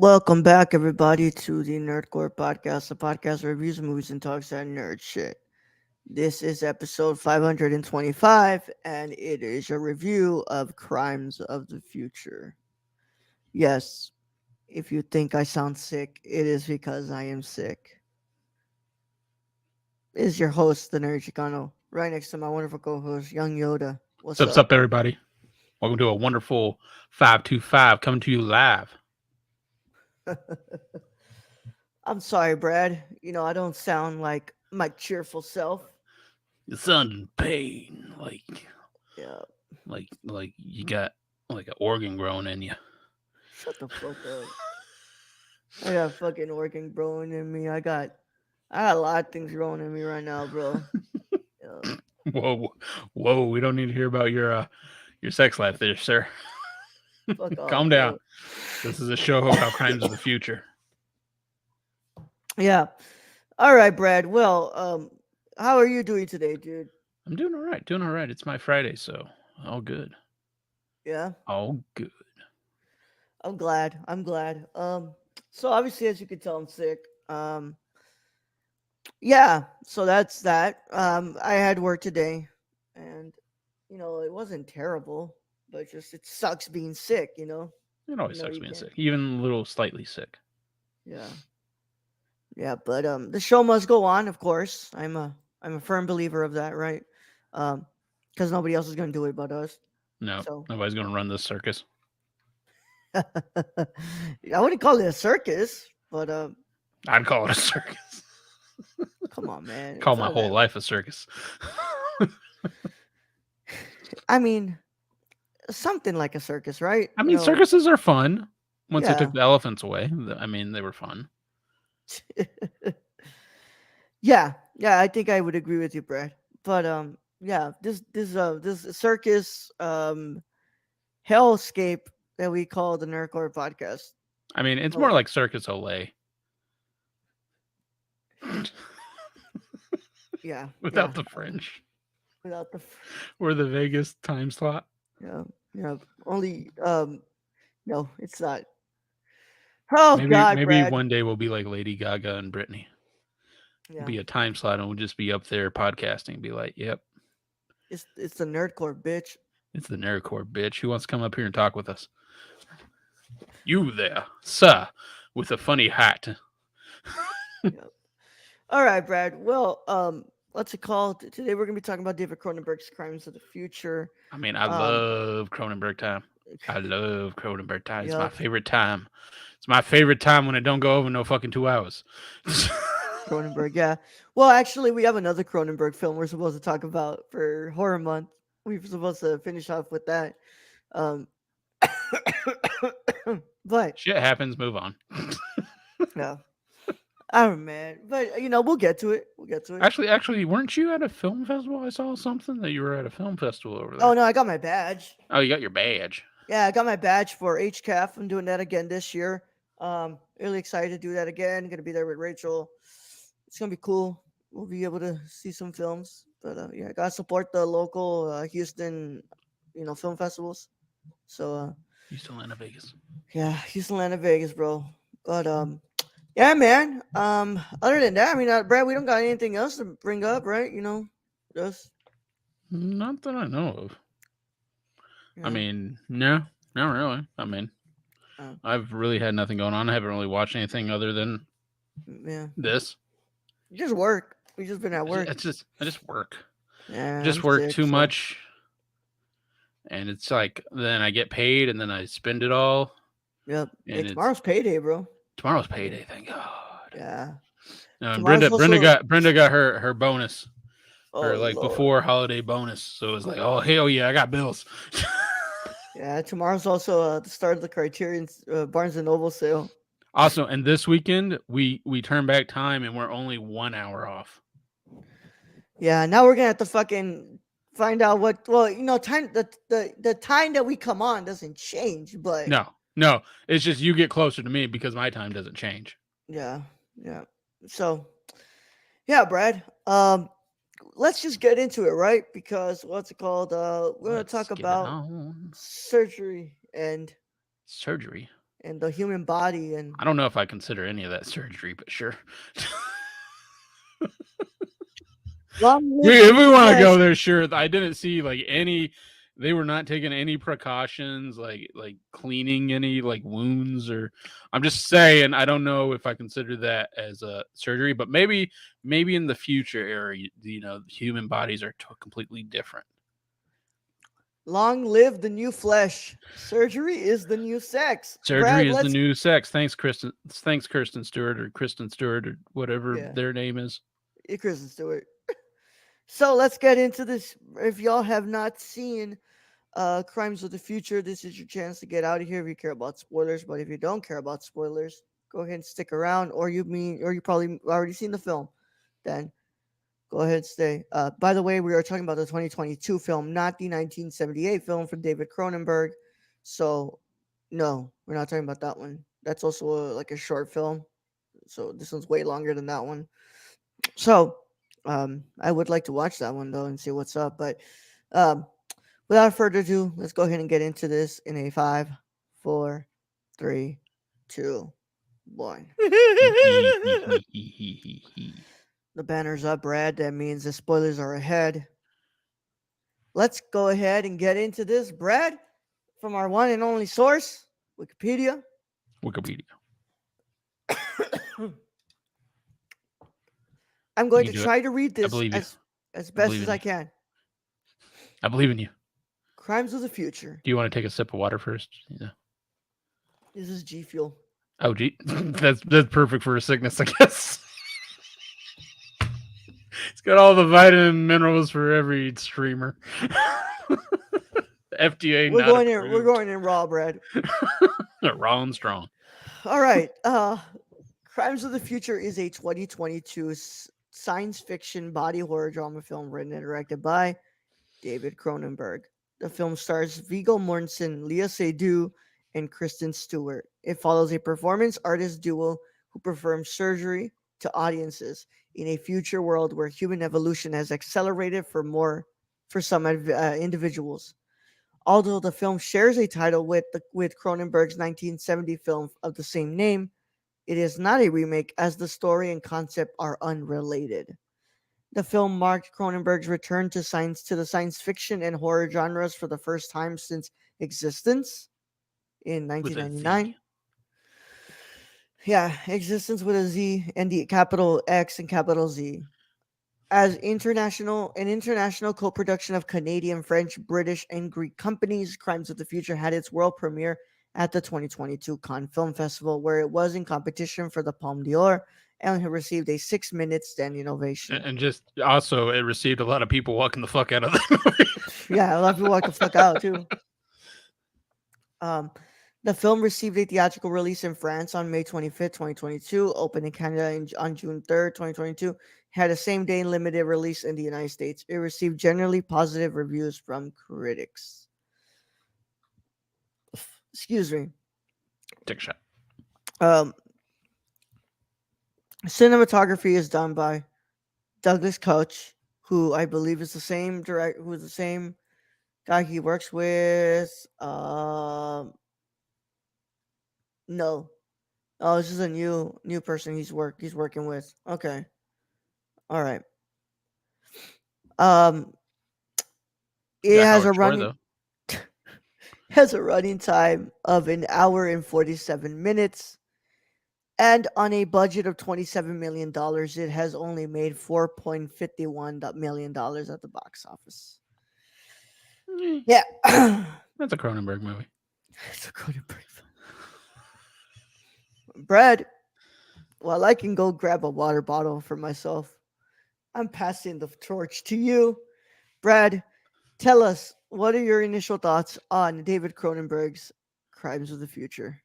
Welcome back, everybody, to the Nerdcore Podcast, the podcast that reviews movies and talks that nerd shit. This is episode 525, and it is a review of Crimes of the Future. Yes, if you think I sound sick, it is because I am sick. This is your host, the Nerd Chicano, right next to my wonderful co host, Young Yoda. What's What's up? up, everybody? Welcome to a wonderful 525 coming to you live. I'm sorry, Brad. I don't sound like my cheerful self. You sound in pain, Yeah, like you got like an organ growing in you. shut the fuck up. I got fucking working growing in me. I got a lot of things growing in me right now, bro. Yeah, Whoa, whoa! We don't need to hear about your sex life, there, sir. fuck off, Calm down. bro. This is a show about crimes of the future. Yeah. All right, Brad. Well, how are you doing today, dude? I'm doing all right. Doing all right. It's my Friday, so all good. Yeah. All good. I'm glad. I'm glad. So obviously as you can tell I'm sick. Yeah, so that's that. I had work today and it wasn't terrible, but just it sucks being sick, you know? It You always know sucks you being can't. sick, even a little slightly sick. Yeah. Yeah, but the show must go on, of course. I'm a firm believer of that, right? Um, because nobody else is gonna do it but us. No, So nobody's gonna run this circus. I wouldn't call it a circus, but I'd call it a circus. come on, man, Call it's my not whole that. life a circus. I mean, something like a circus, right? I mean, circuses are fun. Once they Yeah, took the elephants away, I mean, they were fun. yeah, yeah. I think I would agree with you, Brad. But yeah, this circus hellscape that we call the Nerdcore podcast. I mean, it's more Oh, like Circus Olay yeah, without yeah. the French Without the or the Vegas time slot. yeah, yeah. Only no, it's not. Oh Maybe God, maybe Brad. one day we'll be like Lady Gaga and Britney. It'll Yeah, be a time slot and we'll just be up there podcasting. Be like, yep, it's the nerdcore, bitch. it's the Nerdcore bitch. Who wants to come up here and talk with us? You there, sir, with a funny hat. Yeah. All right, Brad. Well, what's it called? Today we're gonna be talking about David Cronenberg's Crimes of the Future. I mean, I Um, love Cronenberg time. I love Cronenberg time. It's my yep, favorite time. It's my favorite time when it don't go over no fucking 2 hours. Cronenberg. Yeah. Well, actually, we have another Cronenberg film we're supposed to talk about for Horror Month. We were supposed to finish off with that. Um, but Shit happens. Move on. no, I'm man. But we'll get to it. We'll get to it. Actually, weren't you at a film festival? I saw something that you were at a film festival over Oh there. no, I got my badge. Oh, you got your badge. Yeah, I got my badge for HCAF. I'm doing that again this year. Really excited to do that again. Gonna be there with Rachel. It's gonna be cool. We'll be able to see some films. But yeah, gotta support the local Houston, film festivals. So You still in Vegas? yeah, Houston, Atlanta, Vegas, bro. But yeah, man. Other than that, I mean, Brad, we don't got anything else to bring up, right? Just Not that I know of. I yeah, mean, no, not really. I mean, uh, I've really had nothing going on. I haven't really watched anything other than yeah. this. Just work. We just been at work. I just work. I Yeah, just I'm work sick, too so much, and it's like then I get paid, and then I spend it all, yep. Hey, and it's tomorrow's payday, bro. tomorrow's payday. Thank God. Yeah. And Tomorrow's also Brenda got her bonus, oh her like Lord. before holiday bonus. So it was like, oh hell yeah, I got bills. Yeah, tomorrow's also the start of the Criterion Barnes and Noble sale. Also, and this weekend we turn back time and we're only 1 hour off. Yeah, now we're gonna have to fucking find out what. Well, time the time that we come on doesn't change, but No, it's just you get closer to me because my time doesn't change. yeah, yeah. So yeah, Brad. Let's just get into it, right? Because what's it called? We're gonna Let's talk get it about on. surgery and Surgery. and the human body and I don't know if I consider any of that surgery, but sure. long live Yeah, the if we new want to flesh. go there, sure. I didn't see like any. They were not taking any precautions, like cleaning any like wounds or. I'm just saying. I don't know if I consider that as a surgery, but maybe in the future era, human bodies are completely different. Long live the new flesh. Surgery is the new sex. Surgery Brad, is the let's new sex. Thanks, Kristen. Thanks, Kirsten Stewart or Kristen Stewart or whatever yeah, their name is. Kristen Stewart. So let's get into this. If y'all have not seen Crimes of the Future, this is your chance to get out of here if you care about spoilers. But if you don't care about spoilers, go ahead and stick around. Or you probably already seen the film. Then go ahead and stay. By the way, we are talking about the 2022 film, not the 1978 film from David Cronenberg. So no, we're not talking about that one. That's also like a short film. So this one's way longer than that one. So I would like to watch that one though and see what's up. But um, without further ado, let's go ahead and get into this in a five, four, three, two, one. The banner's up, Brad. That means the spoilers are ahead. Let's go ahead and get into this, Brad, from our one and only source, Wikipedia. Wikipedia. I'm You going can to do it. try to read I this believe you. as I best believe as in I you. can. I believe in you. Crimes of the Future. Do you want to take a sip of water first? Yeah. This is G Fuel. Oh, gee, that's perfect for a sickness, I guess. It's got all the vitamin minerals for every streamer. FDA We're not going in. We're approved. going in raw, Brad. Raw and strong. All right. Crimes of the Future is a 2022 science fiction body horror drama film written and directed by David Cronenberg. The film stars Viggo Mortensen, Leah Seydoux, and Kristen Stewart. It follows a performance artist duo who perform surgery to audiences in a future world where human evolution has accelerated for some individuals. Although the film shares a title with Cronenberg's 1970 film of the same name, it is not a remake as the story and concept are unrelated. The film marked Cronenberg's return to the science fiction and horror genres for the first time since existence in With a 1999. Z. Yeah, existence with a Z and the capital X and capital Z. As an international co-production of Canadian, French, British, and Greek companies, Crimes of the Future had its world premiere at the 2022 Cannes Film Festival, where it was in competition for the Palme d'Or and it received a 6-minute standing ovation. And just also, it received a lot of people walking the fuck out of the movie. Yeah, a lot of people walked the fuck out too. Um, the film received a theatrical release in France on May 25th, 2022, opened in Canada on June 3rd, 2022, had a same day limited release in the United States. It received generally positive reviews from critics. Excuse me. Take a shot. Um, cinematography is done by Douglas Coach, who I believe is the same guy he works with. No, oh, this is a new person he's working with. Okay, all right. Um, it Got has Howard a Shore running though. has a running time of an hour and 47 minutes, and on a budget of $27 million, it has only made $4.51 million at the box office. Yeah, That's a Cronenberg movie. it's a Cronenberg film. Brad, while I can go grab a water bottle for myself, I'm passing the torch to you. Brad, tell us, what are your initial thoughts on David Cronenberg's Crimes of the Future?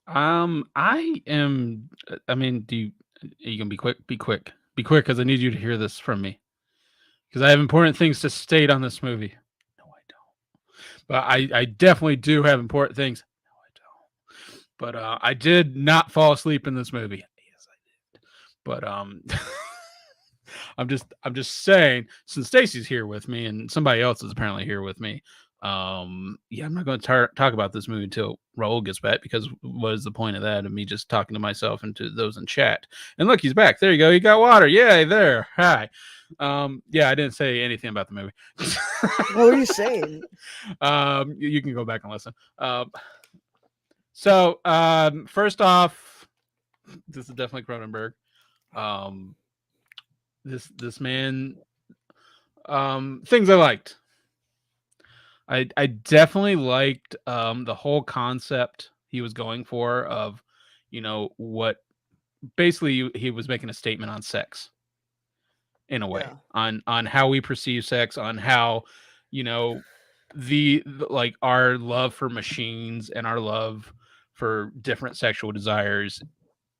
I am. I mean, are you gonna be quick? Be quick. Be quick, because I need you to hear this from me. Because I have important things to state on this movie. No, I don't. But I definitely do have important things. No, I don't. But I did not fall asleep in this movie. Yes, I did. But I'm just saying, since Stacy's here with me and somebody else is apparently here with me, Yeah, I'm not going to talk about this movie until Raul gets back because what is the point of that? Of me just talking to myself and to those in chat. And look, he's back. There you go. He got water. Yay, there. Hi. Yeah, I didn't say anything about the movie. What were you saying? You can go back and listen. So first off, this is definitely Cronenberg. Um, this man, things I liked. I definitely liked the whole concept he was going for of, what basically he was making a statement on sex in a way Yeah. on how we perceive sex, on how, you know, the like our love for machines and our love for different sexual desires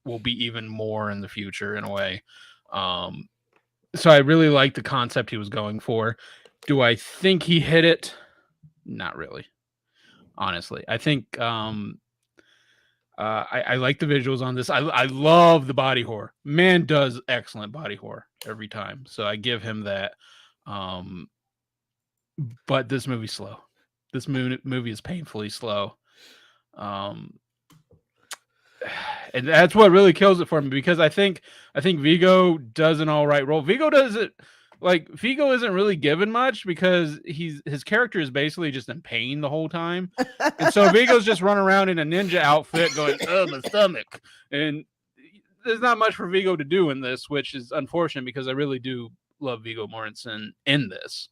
will be even more in the future in a way. Um, so I really like the concept he was going for. Do I think he hit it? Not really, honestly. I think I like the visuals on this. I love the body horror. Man does excellent body horror every time, so I give him that. Um, but this movie's slow. This movie is painfully slow. Um, and that's what really kills it for me because I think Vigo does an all right role. Vigo does it like Vigo isn't really given much because his character is basically just in pain the whole time, and so Vigo's just running around in a ninja outfit going, "Oh, my stomach," and there's not much for Vigo to do in this, which is unfortunate because I really do love Vigo Mortensen in this.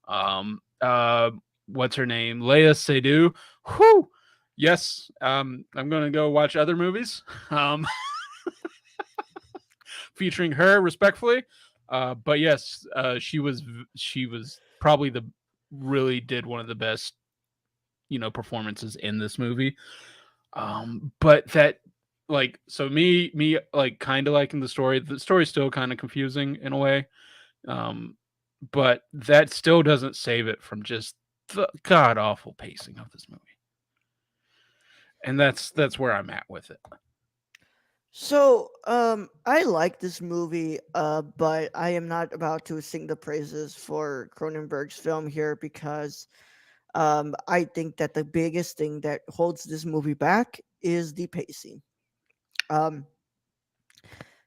Um, uh, what's her name? Leia Seydoux. Whew. Yes, I'm gonna go watch other movies um, featuring her, respectfully. But yes, she was probably the really did one of the best performances in this movie. But that so me like kind of liking the story. The story's still kind of confusing in a way. Um, but that still doesn't save it from just the god awful pacing of this movie. And that's where I'm at with it. So, I like this movie, but I am not about to sing the praises for Cronenberg's film here because I think that the biggest thing that holds this movie back is the pacing. Um,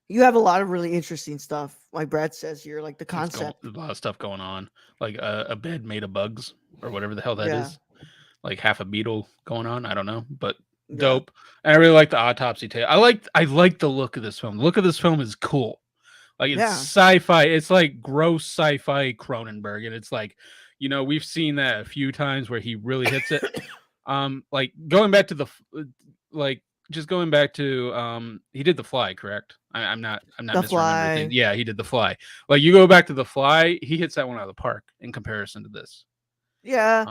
you have a lot of really interesting stuff, like Brad says here, like the concept. There's a lot of stuff going on, like a bed made of bugs or whatever the hell that Yeah, is, like half a beetle going on. I don't know, but yeah, dope. And I really like the autopsy tale. I like the look of this film. The look of this film is cool. Like it's yeah. sci-fi. It's like gross sci-fi Cronenberg, and it's like, we've seen that a few times where he really hits it. Like going back to like just going back to he did The Fly, correct? I'm not The misremembering things. Fly. Yeah, he did The Fly. Like you go back to The Fly, he hits that one out of the park in comparison to this. Yeah.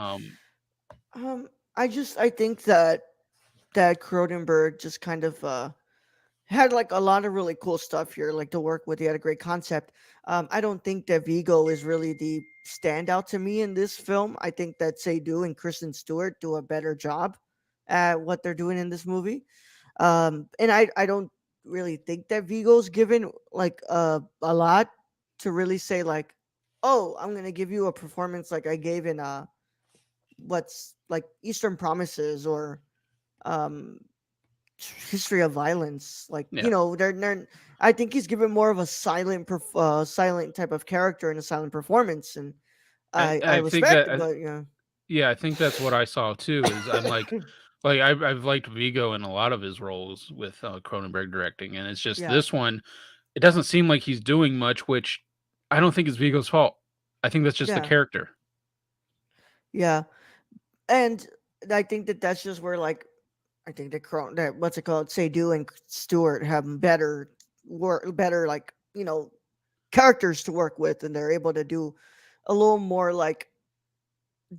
Um, I think that Cronenberg just kind of had like a lot of really cool stuff here, like to work with. He had a great concept. I don't think that Vigo is really the standout to me in this film. I think that Seydoux and Kristen Stewart do a better job at what they're doing in this movie. And I don't really think that Vigo's given like a lot to really say like, oh, I'm gonna give you a performance like I gave in what's like Eastern Promises or um History of Violence. Like yeah, they're I think he's given more of a silent type of character and a silent performance, and I I I think respect it, that but yeah, yeah, I think that's what I saw too. Is I'm like I've liked Vigo in a lot of his roles with Cronenberg directing, and it's just yeah, this one. It doesn't seem like he's doing much, which I don't think is Vigo's fault. I think that's just the yeah, character. yeah, and I think that that's just where like I think that what's it called, Seydoux and Stewart have better like characters to work with, and they're able to do a little more like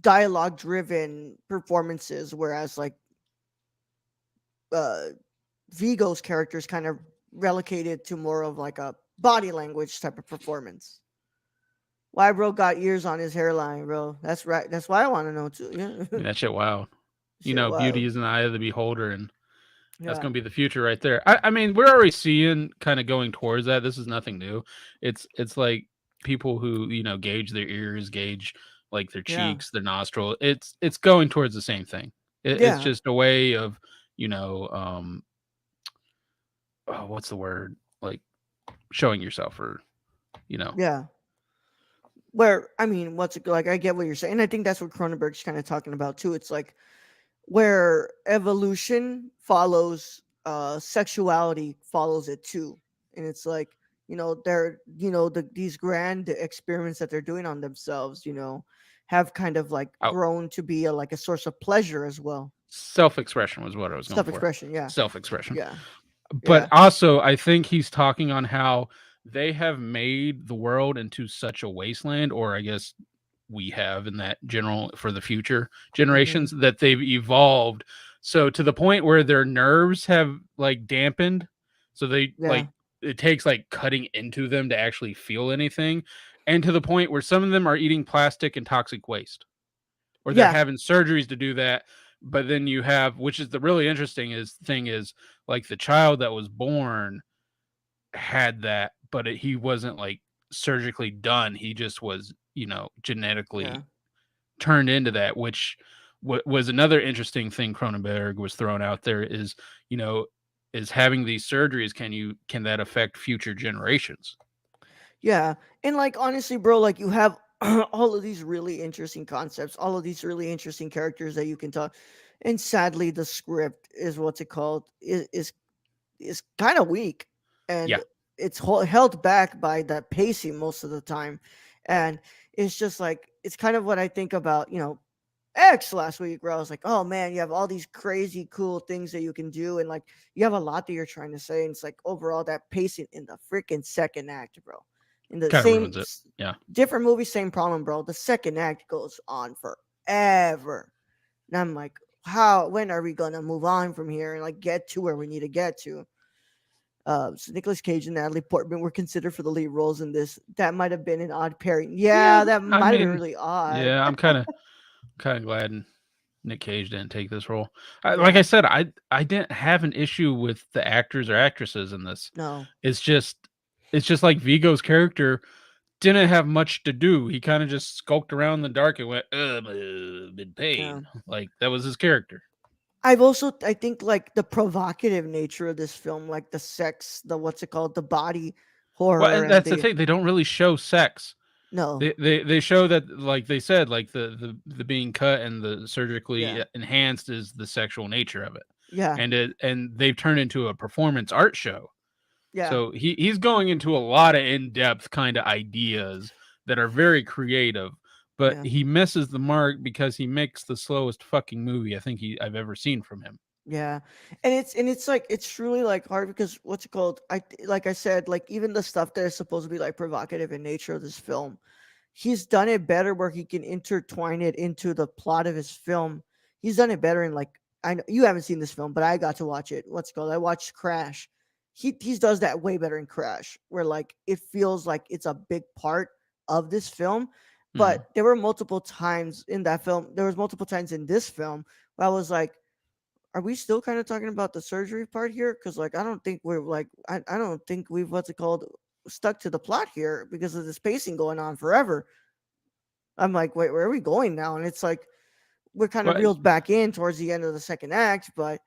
dialogue driven performances, whereas like uh Vigo's character is kind of relegated to more of like a body language type of performance. Why bro got ears on his hairline, bro? That's right. That's why I want to know too. I Yeah, mean, that shit, wow. shit, Beauty wild. is in the eye of the beholder, and that's Yeah, going to be the future right there. I mean, we're already seeing kind of going towards that. This is nothing new. It's like people who gauge their ears, gauge like their Yeah. cheeks, their nostril. It's going towards the same thing. It's Yeah. just a way of, you know, oh, what's the word? Like showing yourself, or you know, Yeah. Where I mean, what's it like? I get what you're saying. I think that's what Cronenberg's kind of talking about too. It's like where evolution follows sexuality follows it too. And it's like, they're these grand experiments that they're doing on themselves, have kind of like oh, grown to be like a source of pleasure as well. self-expression was what I was going for. Self-expression, yeah. Self-expression. Yeah. But Yeah. also, I think he's talking on how they have made the world into such a wasteland, or I guess we have in that general for the future Mhm. generations, that they've evolved so to the point where their nerves have like dampened, so they Yeah. like it takes like cutting into them to actually feel anything, and to the point where some of them are eating plastic and toxic waste, or they're Yeah. having surgeries to do that. But then you have, which is the really interesting thing is, like the child that was born had that, but he wasn't like surgically done. He just was, Yeah. genetically turned into that, which was another interesting thing Cronenberg was throwing out there is, you know, is having these surgeries, can that affect future generations? Yeah. And like honestly, bro, like you have all of these really interesting concepts, all of these really interesting characters that you can talk. And sadly, the script is what's it called is kind of weak, and Yeah, it's held back by that pacing most of the time. And it's just like it's kind of what I think about X last week, where I was like, oh man, you have all these crazy cool things that you can do, and like you have a lot that you're trying to say, and it's like overall that pacing in the freaking second act, bro. In the kind of same ruins it. Yeah. different movie, same problem, bro. The second act goes on forever, and I'm like, how? When are we gonna move on from here and like get to where we need to get to? So Nicolas Cage and Natalie Portman were considered for the lead roles in this. That might have been an odd pairing. Yeah, Yeah, that I might have been mean, really odd. yeah, I'm kind of glad Nick Cage didn't take this role. Like Yeah, I said, I didn't have an issue with the actors or actresses in this. no, It's just it's just like Vigo's character didn't have much to do. He kind of just skulked around in the dark and went, I'm in yeah. pain. Like that was his character. I think like the provocative nature of this film, like the sex, the what's it called, the body Well, horror, and and that's the the thing. They don't really show sex. no, They show that, like they said, like the being cut and the yeah, surgically enhanced is the sexual nature of it, yeah, and they've turned into a performance art show. yeah, So he's going into a lot of in-depth kind of ideas that are very creative, but yeah. he misses the mark because he makes the slowest fucking movie I think I've ever seen from him. Yeah, and it's like it's truly like hard because what's it called? Like I said, like even the stuff that is supposed to be like provocative in nature of this film, he's done it better where he can intertwine it into the plot of his film. He's done it better in like I know you haven't seen this film, but I got to watch it. What's it called? I watched Crash. He does that way better in Crash, where like it feels like it's a big part of this film. But Mhm. there were multiple times in that film. There was multiple times in this film where I was like, are we still kind of talking about the surgery part here? Because like I don't think we're like I don't think we've what's it called stuck to the plot here because of this pacing going on forever. I'm like, wait, where are we going now? And it's like we're kind of Well, reeled back in towards the end of the second act, but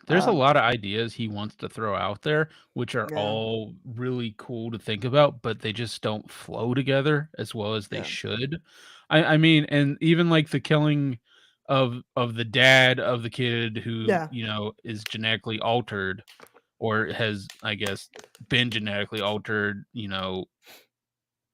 there's a um lot of ideas he wants to throw out there, which are yeah, all really cool to think about, but they just don't flow together as well as they yeah, should. I mean, and even like the killing of the dad of the kid who, yeah, is genetically altered, or has, I guess, been genetically altered,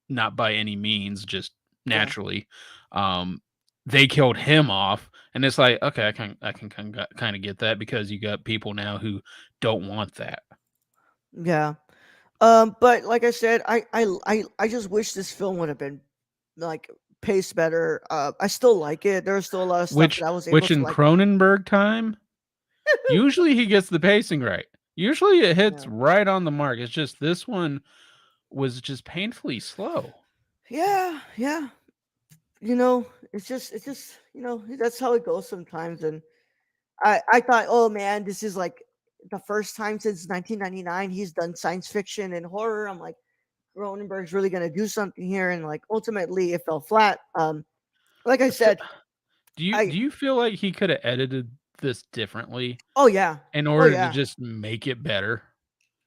not by any means, just yeah, naturally. Um, they killed him off, and it's like, okay, I can kind of get that because you got people now who don't want that. yeah. But like I said, I just wish this film would have been like paced better. I still like it. There's still a lot of stuff Which that I was able which to in like. Cronenberg time, usually he gets the pacing right. Usually it hits Yeah, right on the mark. It's just this one was just painfully slow. yeah, yeah. It's just that's how it goes sometimes. And I thought, oh man, this is like the first time since 1999 he's done science fiction and horror. I'm like, Cronenberg's really gonna do something here, and like ultimately it fell flat. like I I feel, said, do I you feel like he could have edited this differently oh yeah, in oh order to yeah, just make it better?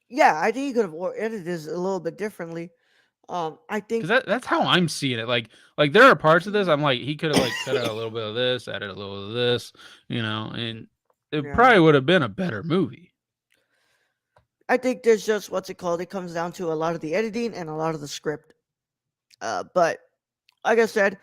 yeah. I think he could have edited this a little bit differently. I think, Because that's how I'm seeing it. Like there are parts of this I'm like he could have like cut out a little bit of this, added a little of this, and it yeah, probably would have been a better movie. I think there's just what's it called. It comes down to a lot of the editing and a lot of the script. But like I said,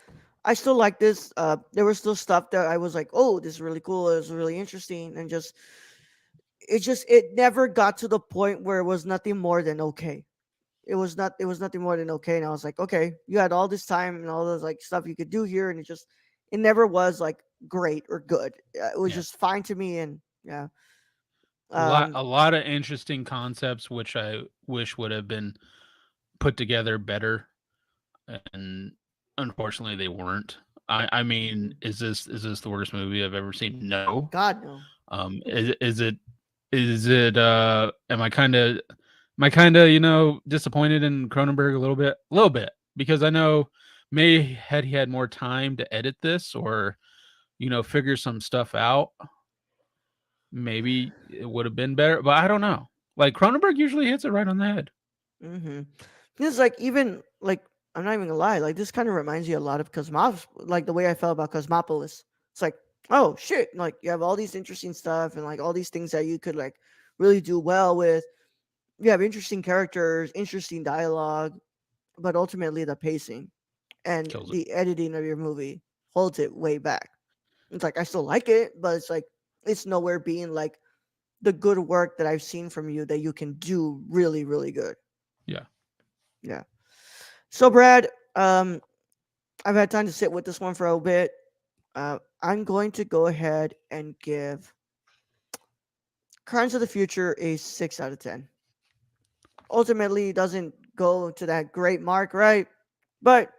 I still like this. There was still stuff that I was like, oh, this is really cool. It was really interesting, and it never got to the point where it was nothing more than okay. It was nothing more than okay, and I was like, okay, you had all this time and all those like stuff you could do here, and it never was like great or good. It was Yeah. just fine to me, and yeah, A um, lot of interesting concepts which I wish would have been put together better, and unfortunately they weren't. I mean, mhm. is this the worst movie I've ever seen? No. God no. Is it am I kind of, disappointed in Cronenberg a little bit? A little bit, because I know may had he had more time to edit this or, figure some stuff out, maybe it would have been better, but I don't know. Like Cronenberg usually hits it right on the head. Mm-hmm. It's like even like I'm not even gonna lie, like this kind of reminds you a lot of Cosmos, like the way I felt about Cosmopolis. It's like, oh shit, like you have all these interesting stuff and like all these things that you could like really do well with. You have interesting characters, interesting dialogue, but ultimately the pacing and Kills it. the editing of your movie holds it way back. It's like I still like it, but it's like it's nowhere being like the good work that I've seen from you that you can do really, really good. Yeah. Yeah. So Brad, I've had time to sit with this one for a bit. I'm going to go ahead and give Crimes of the Future a 6 out of 10. Ultimately, it doesn't go to that great mark, right? But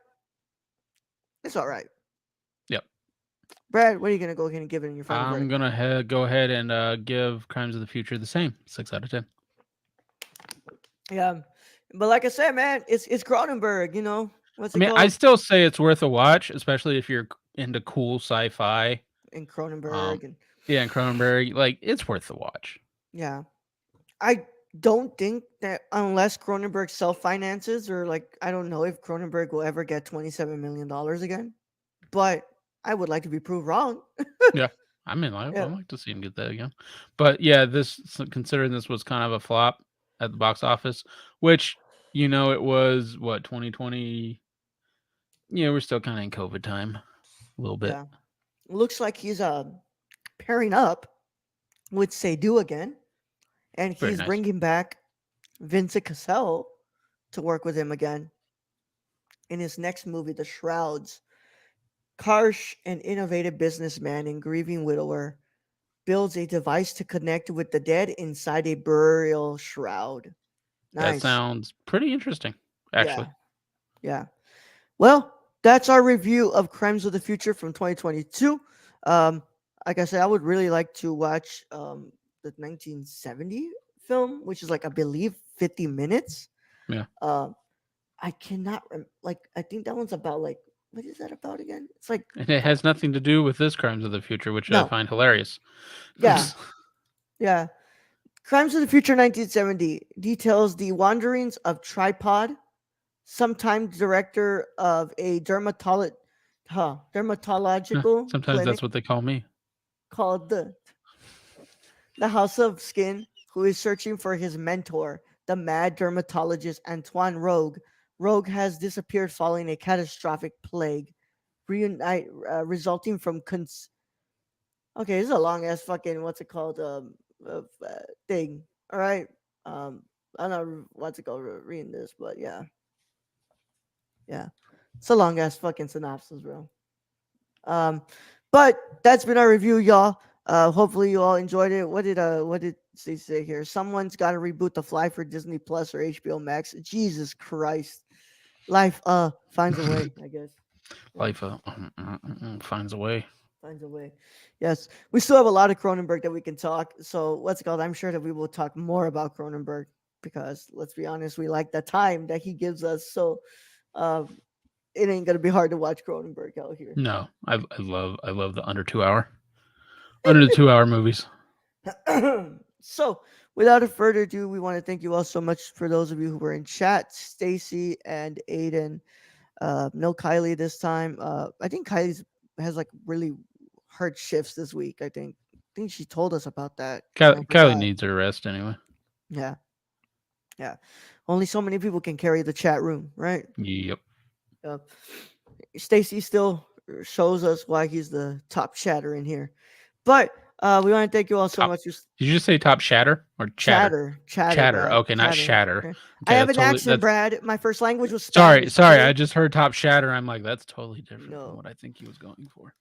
it's all right. Yep. Brad, what are you gonna go ahead and give it in your final I'm verdict? gonna go ahead and give Crimes of the Future the same 6 out of 10. Yeah, but like I said, man, it's Cronenberg. You know what's I it mean, I called? still say it's worth a watch, especially if you're into cool sci-fi. In Um, Cronenberg, and yeah, and Cronenberg, like it's worth the watch. yeah, I don't think that unless Cronenberg self finances or like I don't know if Cronenberg will ever get $27 million again. But I would like to be proved wrong. Yeah, I mean, I'd Yeah, like to see him get that again. But yeah, considering this was kind of a flop at the box office, which it was what 2020. Yeah, we're still kind of in COVID time a little bit. yeah. Looks like he's pairing up with Seydoux again, and Very he's nice. bringing back Vincent Cassell to work with him again in his next movie, The Shrouds. Karsh, an innovative businessman and grieving widower, builds a device to connect with the dead inside a burial shroud. That Nice. sounds pretty interesting, actually. Yeah, yeah. Well, that's our review of Crimes of the Future from 2022. Um, like I said, I would really like to watch the 1970 film, which is like I believe 50 minutes. Yeah, Um, I cannot like I think that one's about like what is that about again? It's like and it has nothing to do with this Crimes of the Future, which I no, find hilarious. yeah, yeah. Crimes of the Future 1970 details the wanderings of Tripod, sometime director of a dermatological Sometimes that's clinic what they call me. called the House of Skin, who is searching for his mentor, the mad dermatologist Antoine Rogue. Rogue has disappeared following a catastrophic plague, resulting from okay, this is a long ass fucking what's it called thing. All right, I don't know what's it called reading this, but yeah, yeah, it's a long ass fucking synopsis, bro. Um, but that's been our review, y'all. Hopefully you all enjoyed it. What did they say here? Someone's got to reboot The Fly for Disney Plus or HBO Max. Jesus Christ, life finds a way. I guess. Yeah, Life finds a way. finds a way. Yes, we still have a lot of Cronenberg that we can talk. So what's it called? I'm sure that we will talk more about Cronenberg because let's be honest, we like the time that he gives us. So, um, it ain't gonna be hard to watch Cronenberg out here. No, I love the under the 2 hour movies. So, without a further ado, we want to thank you all so much for those of you who were in chat, Stacy and Aiden. No Kylie this time. I think Kylie's has like really hard shifts this week. I think she told us about that, and I Kylie forgot. needs her rest anyway. Yeah, yeah. Only so many people can carry the chat room, right? Yep. Uh, Stacy still shows us why he's the top chatter in here, but we want to thank you all so Top. much. Did you just say top shatter or chatter? Chatter, Chatter. Brad, Okay, not chatter. shatter. Okay. I Okay, have that's an totally accent, that's Brad. My first language was sorry, Spanish. sorry. Okay? I just heard top shatter. I'm like, that's totally different from No. what I think he was going for.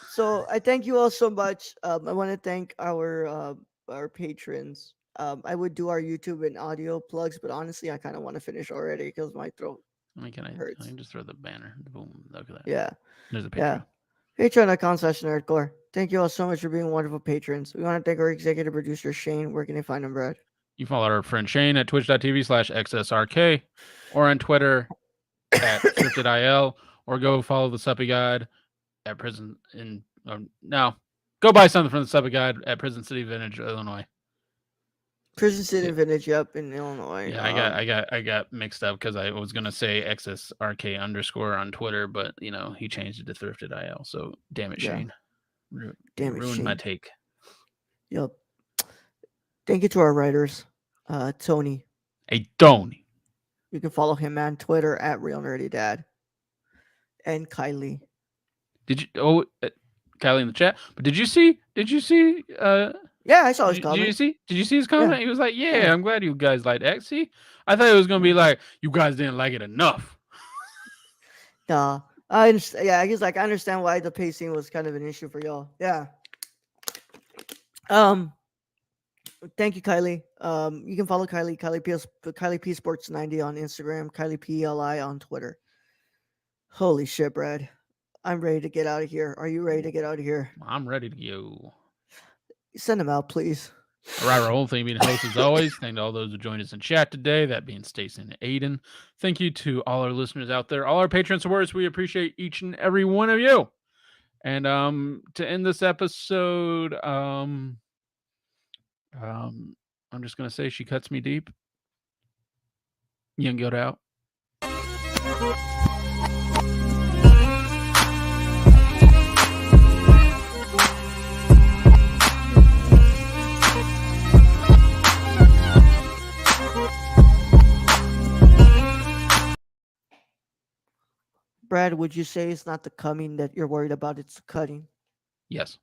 So I thank you all so much. I want to thank our patrons. I would do our YouTube and audio plugs, but honestly, I kind of want to finish already because my throat I mean, I hurts. can just throw the banner. Boom. Look at that. Yeah, There's a yeah. Patreon. Patreon.com/nerdcore. Thank you all so much for being wonderful patrons. We want to thank our executive producer Shane. Where can they find him, Brad? You follow our friend Shane at twitch.tv/XSRK or on Twitter at thriftedil, or go follow the Suppy Guide at Prison in no. Go buy something from the Suppy Guide at Prison City Vintage, Illinois. Prison City Yeah, Vintage, yep, in Illinois. yeah, I got mixed up because I was gonna say XSRK underscore on Twitter, but he changed it to Thrifted IL. So damn it, Yeah. Shane. Damn it, Ruined my Shane. take. Yep. Thank you to our writers, Tony. Hey, Tony. You can follow him on Twitter at Real Nerdy Dad. And Kylie. Did you? Oh, Kylie in the chat. But did you see? Yeah, I saw his Did you comment. see? Did you see his Yeah. comment? He was like, "Yeah, Yeah. I'm glad you guys liked X." See, I thought it was gonna be like, "You guys didn't like it enough." Nah. I understand. Yeah, I guess like I understand why the pacing was kind of an issue for y'all. Yeah. Thank you, Kylie. You can follow Kylie P Sports 90 on Instagram, Kylie PLI on Twitter. Holy shit, Brad. I'm ready to get out of here. Are you ready to get out of here? I'm ready to go. Send him out, please. All right, our whole thing being host as always. Thank to all those who joined us in chat today. That being Stacey and Aiden. Thank you to all our listeners out there, all our patron supporters. We appreciate each and every one of you. And to end this episode, I'm just gonna say she cuts me deep. Young Yoda out. Brad, would you say it's not the coming that you're worried about? It's the cutting. Yes.